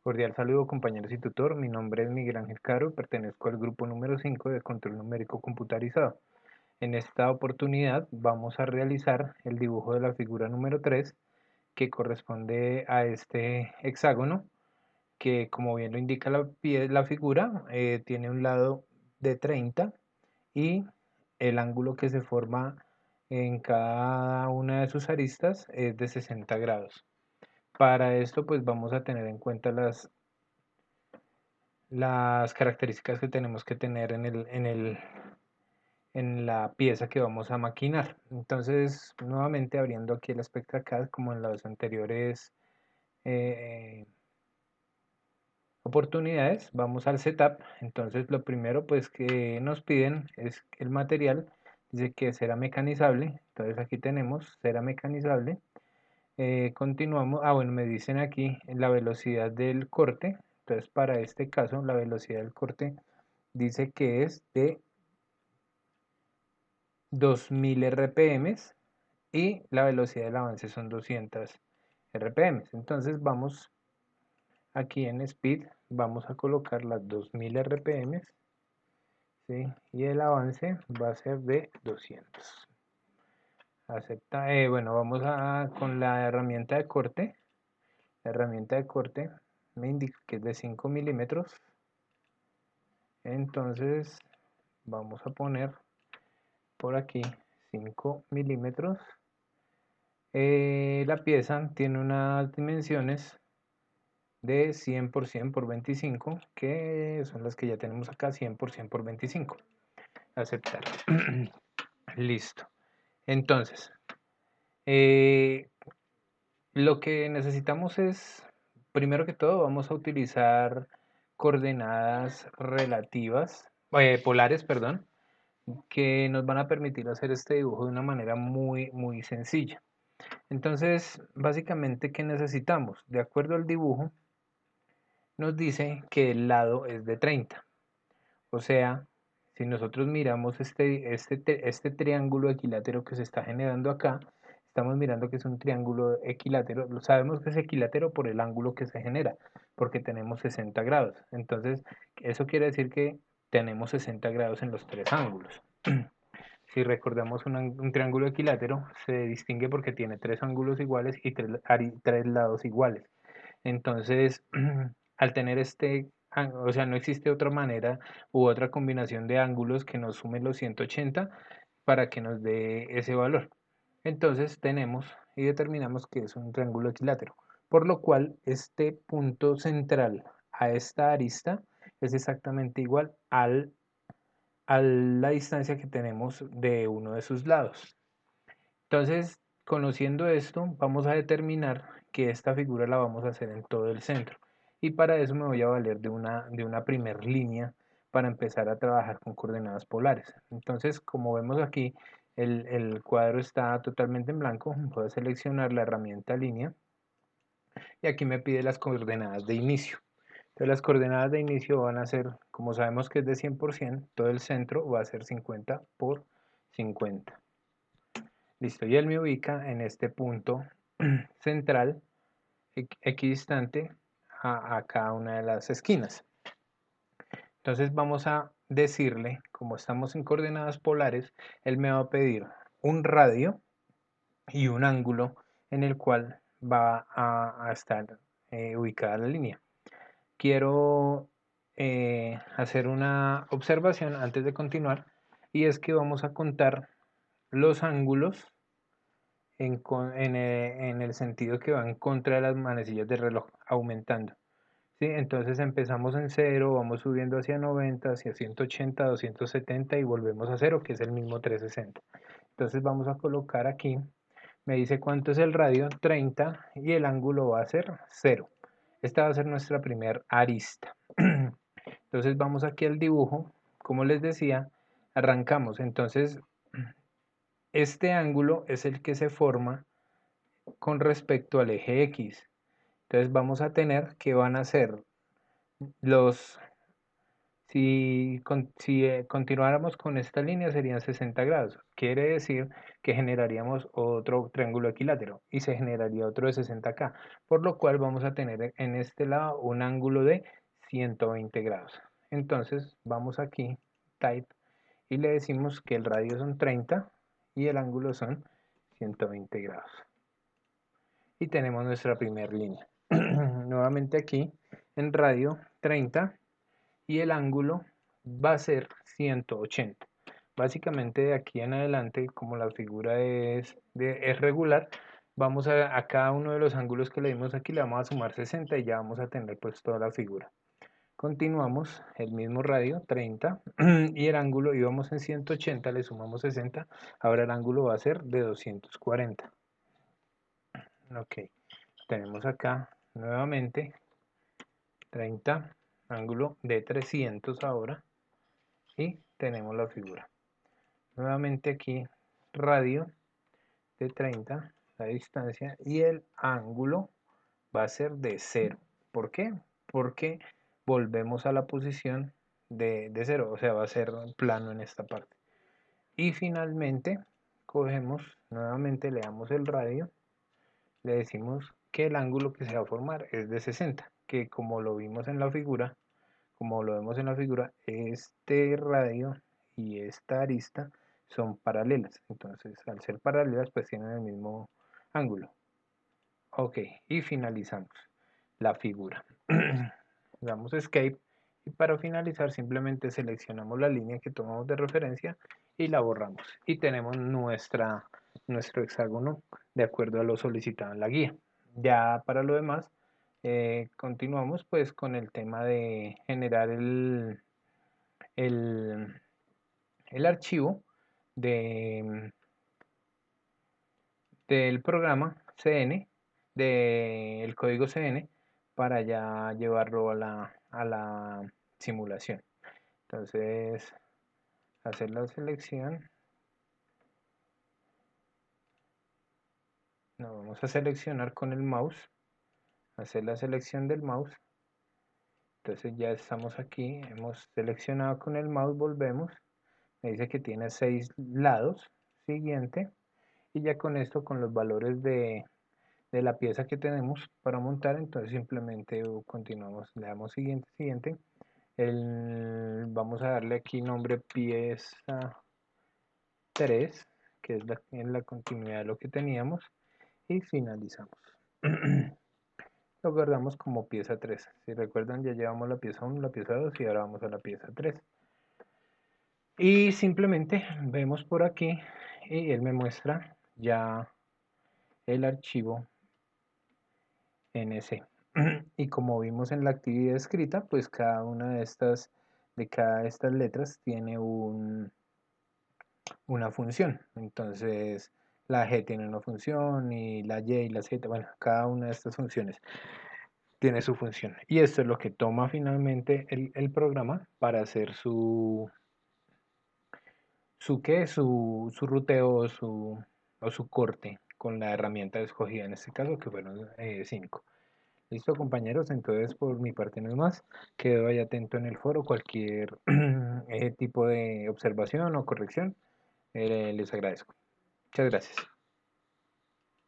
Cordial saludo compañeros y tutor, mi nombre es Miguel Ángel Caro, pertenezco al grupo número 5 de control numérico computarizado. En esta oportunidad vamos a realizar el dibujo de la figura número 3 que corresponde a este hexágono que como bien lo indica la figura tiene un lado de 30 y el ángulo que se forma en cada una de sus aristas es de 60 grados. Para esto pues vamos a tener en cuenta las características que tenemos que tener en la pieza que vamos a maquinar. Entonces, nuevamente abriendo aquí el SpectraCAD como en las anteriores eh, oportunidades, vamos al setup. Entonces, lo primero pues que nos piden es el material, dice que será mecanizable. Entonces, aquí tenemos cera mecanizable. Continuamos, bueno, me dicen aquí la velocidad del corte. Entonces, para este caso, la velocidad del corte dice que es de 2000 RPM y la velocidad del avance son 200 RPM. Entonces vamos aquí en Speed, vamos a colocar las 2000 RPM, ¿sí? Y el avance va a ser de 200. Acepta, bueno, vamos con la herramienta de corte. La herramienta de corte me indica que es de 5 milímetros. Entonces vamos a poner por aquí 5 milímetros. La pieza tiene unas dimensiones de 100 por 100 por 25, que son las que ya tenemos acá, 100 por 100 por 25. Aceptar. Listo. Entonces, eh, lo que necesitamos es, primero que todo, vamos a utilizar coordenadas relativas, polares, perdón, que nos van a permitir hacer este dibujo de una manera muy sencilla. Entonces, básicamente, ¿qué necesitamos? De acuerdo al dibujo, nos dice que el lado es de 30. O sea, si nosotros miramos este triángulo equilátero que se está generando acá, estamos mirando que es un triángulo equilátero. Lo sabemos que es equilátero por el ángulo que se genera, porque tenemos 60 grados. Entonces, eso quiere decir que tenemos 60 grados en los tres ángulos. Si recordamos un triángulo equilátero, se distingue porque tiene tres ángulos iguales y tres lados iguales. Entonces, al tener o sea, no existe otra manera u otra combinación de ángulos que nos sume los 180 para que nos dé ese valor. Entonces tenemos y determinamos que es un triángulo equilátero, por lo cual este punto central a esta arista es exactamente igual a la distancia que tenemos de uno de sus lados. Entonces, conociendo esto, vamos a determinar que esta figura la vamos a hacer en todo el centro. Y para eso me voy a valer de una primer línea para empezar a trabajar con coordenadas polares. Entonces, como vemos aquí, el cuadro está totalmente en blanco. Voy a seleccionar la herramienta línea y aquí me pide las coordenadas de inicio. Entonces, las coordenadas de inicio van a ser, como sabemos que es de 100%, todo el centro va a ser 50 por 50. Listo, y él me ubica en este punto central, equidistante a cada una de las esquinas. Entonces vamos a decirle, como estamos en coordenadas polares, él me va a pedir un radio y un ángulo en el cual va a estar ubicada la línea. Quiero hacer una observación antes de continuar, y es que vamos a contar los ángulos en el sentido que va en contra de las manecillas del reloj, aumentando. ¿Sí? Entonces empezamos en 0, vamos subiendo hacia 90, hacia 180, 270 y volvemos a 0, que es el mismo 360. Entonces vamos a colocar aquí, me dice cuánto es el radio, 30, y el ángulo va a ser 0. Esta va a ser nuestra primera arista. Entonces vamos aquí al dibujo, como les decía, arrancamos. Entonces este ángulo es el que se forma con respecto al eje X. Entonces vamos a tener que van a ser los Si continuáramos con esta línea serían 60 grados. Quiere decir que generaríamos otro triángulo equilátero y se generaría otro de 60 acá, por lo cual vamos a tener en este lado un ángulo de 120 grados. Entonces vamos aquí, type, y le decimos que el radio son 30 y el ángulo son 120 grados. Y tenemos nuestra primera línea. Nuevamente aquí en radio 30 y el ángulo va a ser 180. Básicamente de aquí en adelante, como la figura es regular, vamos a cada uno de los ángulos que le dimos aquí le vamos a sumar 60 y ya vamos a tener pues toda la figura. Continuamos el mismo radio, 30, y el ángulo íbamos en 180, le sumamos 60, ahora el ángulo va a ser de 240. Ok, tenemos acá nuevamente 30, ángulo de 300 ahora, y tenemos la figura. Nuevamente aquí radio de 30, la distancia, y el ángulo va a ser de 0. ¿Por qué? Porque volvemos a la posición de 0, o sea, va a ser plano en esta parte. Y finalmente cogemos, nuevamente le damos el radio, le decimos que el ángulo que se va a formar es de 60, que como lo vimos en la figura, este radio y esta arista son paralelas. Entonces, al ser paralelas, pues tienen el mismo ángulo. Ok, y finalizamos la figura. Damos escape y para finalizar simplemente seleccionamos la línea que tomamos de referencia y la borramos. Y tenemos nuestro hexágono de acuerdo a lo solicitado en la guía. Ya para lo demás, continuamos pues con el tema de generar el archivo del programa CN, del código CN, para ya llevarlo a la simulación. Entonces, hacer la selección. No, vamos a seleccionar con el mouse, hacer la selección del mouse. Entonces ya estamos aquí, hemos seleccionado con el mouse, volvemos. Me dice que tiene 6 lados. Siguiente. Y ya con esto, con los valores de la pieza que tenemos para montar, entonces simplemente continuamos, le damos siguiente, siguiente. Vamos a darle aquí nombre pieza 3, que es en la continuidad de lo que teníamos, y finalizamos. Lo guardamos como pieza 3. Si recuerdan, ya llevamos la pieza 1, la pieza 2 y ahora vamos a la pieza 3. Y simplemente vemos por aquí y él me muestra ya el archivo NC. Y como vimos en la actividad escrita, pues cada una de estas letras tiene una función. Entonces la G tiene una función y la Y y la Z, bueno, cada una de estas funciones tiene su función. Y esto es lo que toma finalmente el programa para hacer su ruteo o su corte con la herramienta escogida en este caso, que fueron 5. Listo, compañeros, entonces por mi parte no es más. Quedo ahí atento en el foro. Cualquier tipo de observación o corrección, les agradezco. Muchas gracias.